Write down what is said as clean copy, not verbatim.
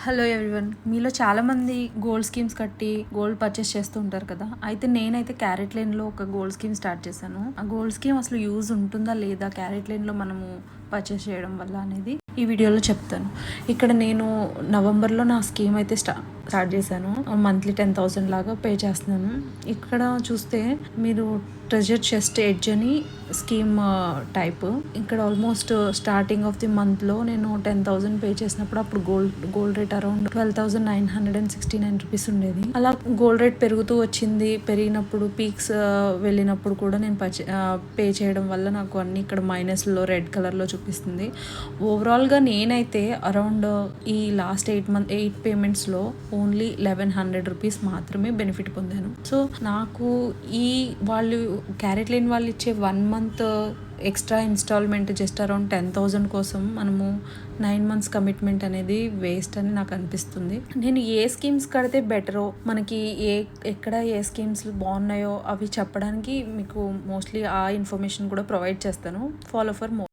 Hello everyone. మీలో చాలామంది gold schemes కట్టి గోల్డ్ పర్చేస్ చేస్తూ ఉంటారు కదా. అయితే నేనైతే క్యారెట్ లేన్లో ఒక గోల్డ్ స్కీమ్ స్టార్ట్ చేశాను. ఆ గోల్డ్ స్కీమ్ అసలు యూజ్ ఉంటుందా లేదా క్యారెట్ లేన్లో మనము పర్చేస్ చేయడం వల్ల అనేది ఈ వీడియోలో చెప్తాను. ఇక్కడ నేను నవంబర్లో నా స్కీమ్ అయితే స్టార్ట్ చేశాను. మంత్లీ 10,000 లాగా పే చేస్తున్నాను. ఇక్కడ చూస్తే మీరు ట్రెజర్ చెస్ట్ ఎడ్జ్ అని స్కీమ్ టైప్. ఇక్కడ ఆల్మోస్ట్ స్టార్టింగ్ ఆఫ్ ది మంత్లో నేను 10,000 పే చేసినప్పుడు అప్పుడు గోల్డ్ రేట్ అరౌండ్ 12,969 రూపీస్ ఉండేది. అలా గోల్డ్ రేట్ పెరుగుతూ వచ్చింది. పెరిగినప్పుడు పీక్స్ వెళ్ళినప్పుడు కూడా నేను పే చేయడం వల్ల నాకు అన్ని ఇక్కడ మైనస్లో రెడ్ కలర్లో చూపిస్తుంది. ఓవరాల్గా నేనైతే అరౌండ్ ఈ లాస్ట్ 8 పేమెంట్స్లో ఓన్లీ 1,100 రూపీస్ మాత్రమే బెనిఫిట్ పొందాను. సో నాకు ఈ వాళ్ళు క్యారెట్ లేని వాళ్ళు ఇచ్చే 1 month extra instalment just around 10,000 కోసం మనము 9 మంత్స్ కమిట్మెంట్ అనేది వేస్ట్ అని నాకు అనిపిస్తుంది. నేను ఏ స్కీమ్స్ కడితే బెటరో, మనకి ఎక్కడ ఏ స్కీమ్స్ బాగున్నాయో అవి చెప్పడానికి మీకు మోస్ట్లీ ఆ ఇన్ఫర్మేషన్ కూడా ప్రొవైడ్ చేస్తాను. Follow for more.